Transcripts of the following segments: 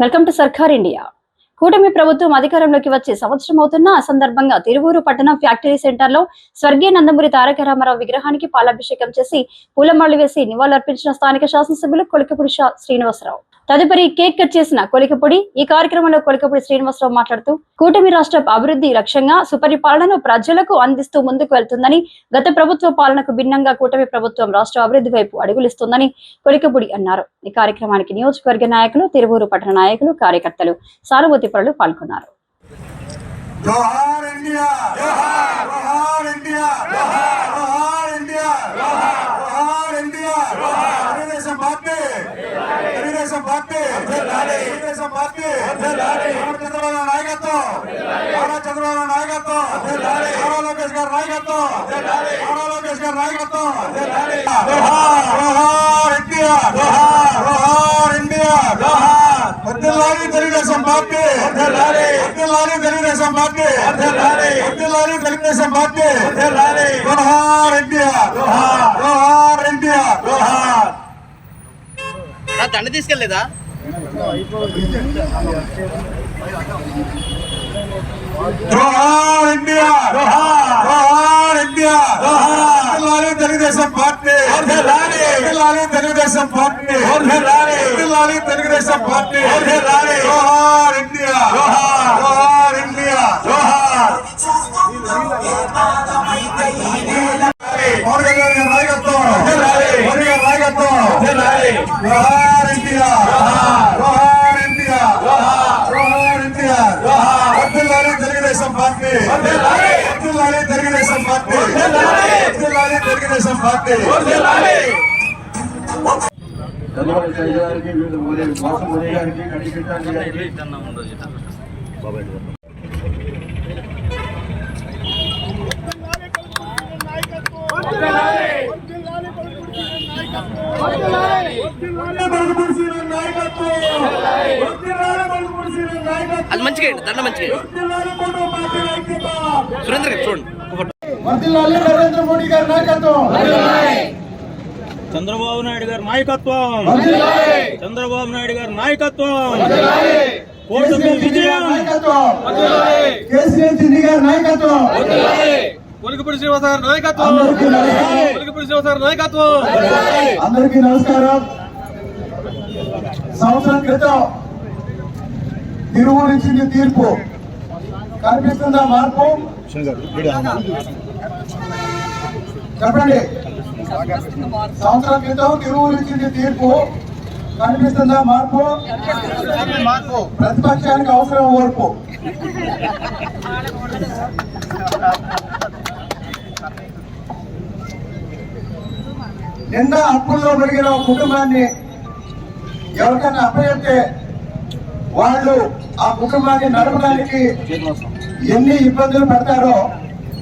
Welcome to సర్కార్ India. కూటమి ప్రభుత్వం అధికారంలోకి వచ్చే సంవత్సరం అవుతున్న సందర్భంగా తిరువూరు పట్టణం ఫ్యాక్టరీ సెంటర్ లో స్వర్గీయ నందమూరి తారక రామారావు విగ్రహానికి పాలాభిషేకం చేసి పూలమాలలు వేసి నివాళులర్పించిన స్థానిక శాసనసభ్యులు కొలికపూడి శ్రీనివాసరావు. తదుపరి కేక్ కట్ చేసిన కొలికపూడి. ఈ కార్యక్రమంలో కొలికపూడి శ్రీనివాసరావు మాట్లాడుతూ కూటమి రాష్ట్ర అభివృద్ధి లక్ష్యంగా సుపరిపాలనను ప్రజలకు అందిస్తూ ముందుకు వెళ్తుందని, గత ప్రభుత్వ పాలనకు భిన్నంగా కూటమి ప్రభుత్వం రాష్ట్ర అభివృద్ధి వైపు అడుగులిస్తుందని కొలికపూడి అన్నారు. ఈ కార్యక్రమానికి నియోజకవర్గ నాయకులు, తిరువూరు పట్టణ నాయకులు, కార్యకర్తలు, సానుభూతి పరులు పాల్గొన్నారు. Telugu Desam party Telugu Desam party Telugu Desam party జోహార్ ఎన్టీఆర్ జోహార్ ఎన్టీఆర్ జోహార్. దండ తీసుకెళ్లేదా? జోహార్ ఎన్టీఆర్ జోహార్ ఎన్టీఆర్ జోహార్ Telugu Desam party Telugu Desam party Telugu Desam party జోహార్ ఎన్టీఆర్ జోహార్ ఎన్టీఆర్ జోహార్. మోడీ గారి నాయకత్వం మోడీ గారి నాయకత్వం జోహార్ ఎన్టీఆర్ జోహార్ ఎన్టీఆర్ జోహార్ NTR Telugu Desam party Telugu Desam party Telugu Desam party. అది మంచిగా దండ మంచిగా సురేంద్ర గారు చూడండి. నరేంద్ర మోడీ గారి నాయకత్వం, చంద్రబాబు నాయుడు గారి నాయకత్వం, చంద్రబాబు నాయుడు గారి నాయకత్వం, కూటమి విజయం, కేసీఆర్ చిన్ని గారి నాయకత్వం, కొలికపూడి శ్రీనివాస గారి నాయకత్వం, కొలికపూడి శ్రీనివాస గారి నాయకత్వం. అందరికీ నమస్కారం. సంవత్సరం క్రితం తిరువూరు ఇచ్చింది తీర్పు కనిపిస్తుందా? మార్పు చెప్పండి. సంవత్సరం క్రితం తిరువూరు ఇచ్చింది తీర్పు కనిపిస్తుందా? మార్పు. ప్రతిపక్షానికి అవసరం ఓర్పు. నిన్న అప్పుల్లో పెరిగిన ఒక కుటుంబాన్ని ఎవరికైనా అప్పచెప్తే వాళ్ళు ఆ కుటుంబాన్ని నడపడానికి ఎన్ని ఇబ్బందులు పడతారో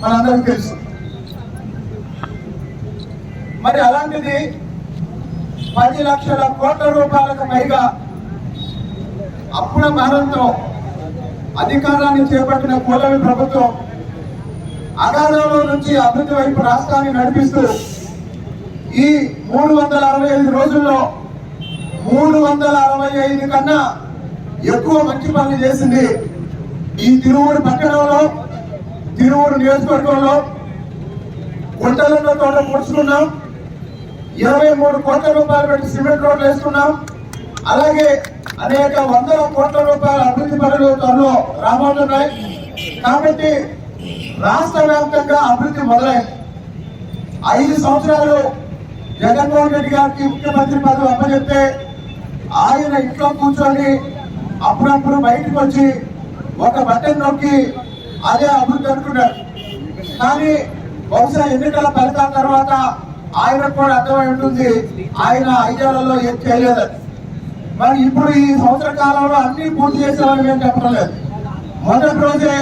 మనందరికీ తెలుసు. మరి అలాంటిది 10 లక్షల కోట్ల రూపాయలకు పైగా అప్పుల భారంతో అధికారాన్ని చేపట్టిన కూటమి ప్రభుత్వం అగాధంలో నుంచి అభివృద్ధి వైపు రాష్ట్రాన్ని నడిపిస్తూ ఈ 365 రోజుల్లో 365 కన్నా ఎక్కువ మంచి పనులు చేసింది. ఈ తిరువూరు పట్టణంలో, తిరువూరు నియోజకవర్గంలో గుంటలలో తోట పొడుచుకున్నాం. 23 కోట్ల రూపాయలు పెట్టి సిమెంట్ రోడ్లు వేసుకున్నాం. అలాగే అనేక వందల కోట్ల రూపాయల అభివృద్ధి పనులు త్వరలో రాబోతున్నాయి. కాబట్టి రాష్ట్ర వ్యాప్తంగా అభివృద్ధి మొదలైంది. 5 సంవత్సరాలు జగన్మోహన్ రెడ్డి గారికి ముఖ్యమంత్రి పదవి అప్పచెప్తే ఆయన ఇంట్లో కూర్చొని అప్పుడప్పుడు బయటకు వచ్చి ఒక బటన్ నొక్కి అదే అభివృద్ధి అనుకున్నాడు. కానీ బహుశా ఎన్నికల ఫలితాల తర్వాత ఆయనకు కూడా అర్థమై ఉంటుంది ఆయన 5 ఏళ్లలో ఏం చేయలేదని. మరి ఇప్పుడు ఈ సంవత్సర కాలంలో అన్ని పూర్తి చేసేవాళ్ళు మేము చెప్పడం లేదు. మొదటి రోజే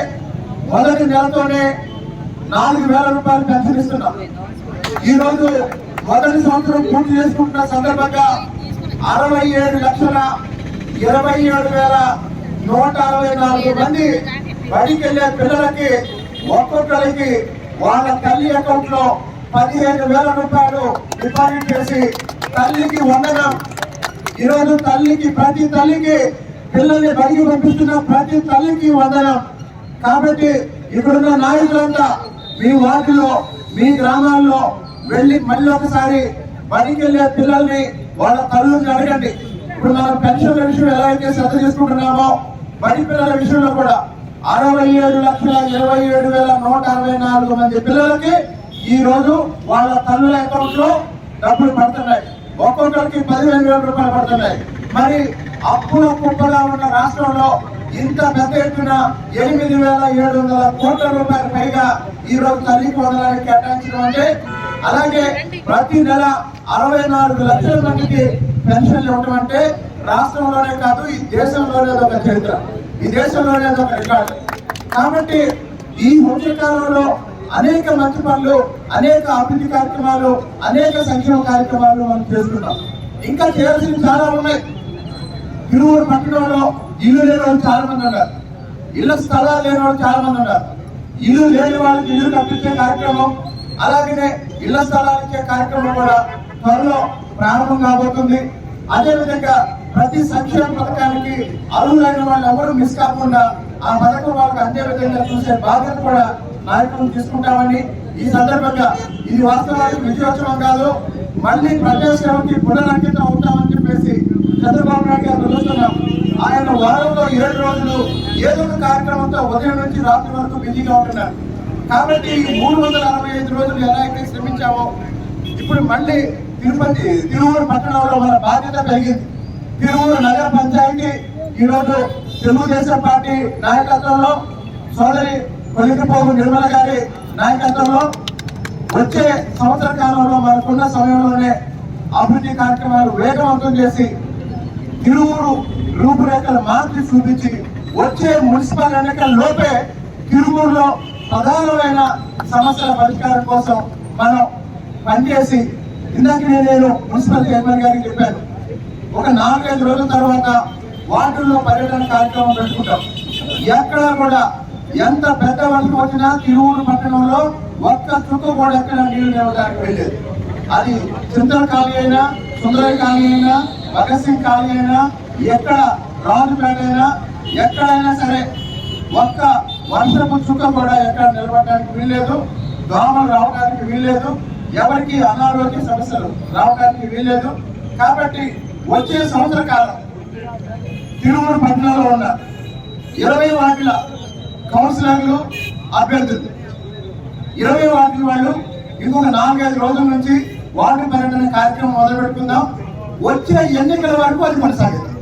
మొదటి నెలతోనే 4,000 రూపాయలు పెన్షన్ ఇస్తున్నాం. ఈ రోజు మొదటి సంవత్సరం పూర్తి చేసుకుంటున్న సందర్భంగా 67,27,164 మంది బడికి వెళ్లే పిల్లలకి ఒక్కొక్కరికి వాళ్ళ తల్లి అకౌంట్ లో 15,000 రూపాయలు డిపాజిట్ చేసి తల్లికి వందనం. ఈరోజు తల్లికి ప్రతి తల్లికి పిల్లల్ని బడికి పంపిస్తున్న ప్రతి తల్లికి వందనం. కాబట్టి ఇక్కడున్న నాయకులంతా మీ వార్డులో మీ గ్రామాల్లో వెళ్ళి మళ్ళీ ఒకసారి బడికి వెళ్ళే పిల్లల్ని వాళ్ళ తల్లుల్ని అడగండి. ఇప్పుడు మనం పెన్షన్ల విషయం ఎలా అయితే శ్రద్ధ చేసుకుంటున్నామో బడి పిల్లల విషయంలో కూడా 67,27,164 మంది పిల్లలకి ఈ రోజు వాళ్ళ తల్లుల అకౌంట్ లో డబ్బులు పడుతున్నాయి. ఒక్కొక్కరికి 15,000 రూపాయలు పడుతున్నాయి. మరి అప్పుల కుప్పగా ఉన్న రాష్ట్రంలో ఇంత పెద్ద ఎత్తున 8,700 కోట్ల రూపాయల పైగా ఈ రోజు తల్లికి వందనానికి కేటాయించడం అంటే, అలాగే ప్రతి నెల 64 లక్షల మందికి పెన్షన్లు ఇవ్వడం అంటే రాష్ట్రంలోనే కాదు ఈ దేశంలోనే ఒక చరిత్ర, ఈ దేశంలోనే ఒక రికార్డు. కాబట్టి ఈ మధ్య కాలంలో అనేక మంచి పనులు, అనేక అభివృద్ధి కార్యక్రమాలు, అనేక సంక్షేమ కార్యక్రమాలు మనం చేస్తున్నాం. ఇంకా చేయాల్సినవి చాలా ఉన్నాయి. తిరువురు పట్టణంలో ఇల్లు లేని వాళ్ళు చాలా మంది ఉన్నారు, ఇళ్ల స్థలాలు లేని వాళ్ళు చాలా మంది ఉన్నారు. ఇల్లు లేని వాళ్ళకి ఇల్లు కట్టించే కార్యక్రమం, అలాగనే ఇళ్ల స్థలాలు ఇచ్చే కార్యక్రమం కూడా త్వరలో ప్రారంభం కాబోతుంది. అదేవిధంగా ప్రతి సంక్షేమ పథకానికి అర్హులైన వాళ్ళు ఎవరు మిస్ కాకుండా ఆ పథకం వాళ్ళకి అందే విధంగా చూసే బాధ్యత కూడా నాయకులు తీసుకుంటామని ఈ సందర్భంగా, ఇది వాస్తవానికి విజయోత్సవం కాదు, మళ్ళీ ప్రజాసేవకి పునరంకితం అవుతామని చెప్పేసి చంద్రబాబు నాయుడు గారు తెలుస్తున్నాం. ఆయన వారంలో 7 రోజులు ఏదో ఒక కార్యక్రమంతో ఉదయం నుంచి రాత్రి వరకు బిజీగా ఉంటున్నారు. కాబట్టి 365 రోజులు ఎలా అయితే శ్రమించామో ఇప్పుడు మళ్ళీ తిరువూరు పట్టణంలో మన బాధ్యత పెరిగింది. తిరువూరు నగర పంచాయతీ ఈరోజు తెలుగుదేశం పార్టీ నాయకత్వంలో సోదరి కొలికిపోగు నిర్మల గారి నాయకత్వంలో వచ్చే సంవత్సర కాలంలో మనకున్న సమయంలోనే అభివృద్ధి కార్యక్రమాలు వేగవంతం చేసి తిరువూరు రూపురేఖలు మార్చి చూపించి వచ్చే మున్సిపల్ ఎన్నికల లోపే తిరువూరులో ప్రధానమైన సమస్యల పరిష్కారం కోసం మనం పనిచేసి, ఇందాక నేను మున్సిపల్ చైర్మన్ గారికి చెప్పాను, ఒక 4-5 రోజుల తర్వాత వార్డుల్లో పర్యటన కార్యక్రమం పెట్టుకుంటాం. ఎక్కడా కూడా ఎంత పెద్ద వర్షం వచ్చినా తిరువూరు పట్టణంలో ఒక్క చుక్క కూడా ఎక్కడ నీళ్లు నిలవడానికి వెళ్ళేది. అది చింతల కాలనీ అయినా, సుందరయ్య కాలనీ అయినా, భగత్ సింగ్ కాలనీ అయినా, ఎక్కడ రాజుపేట అయినా, ఎక్కడైనా సరే ఒక్క వర్షపు చుక్క కూడా ఎక్కడ నిలబడడానికి వీల్లేదు, దోమలు రావడానికి వీల్లేదు, ఎవరికి అనారోగ్య సమస్యలు రావడానికి వీల్లేదు. కాబట్టి వచ్చే సంవత్సర కాలం తిరువూరు పట్టణంలో ఉన్న 20 వార్డుల కౌన్సిలర్లు అభ్యర్థులు 20 వార్డుల వాళ్ళు ఇంకొక 4-5 రోజుల నుంచి వార్డు పర్యటన కార్యక్రమం మొదలు పెట్టుకుందాం. వచ్చే ఎన్నికల వరకు అది కొనసాగుతుంది.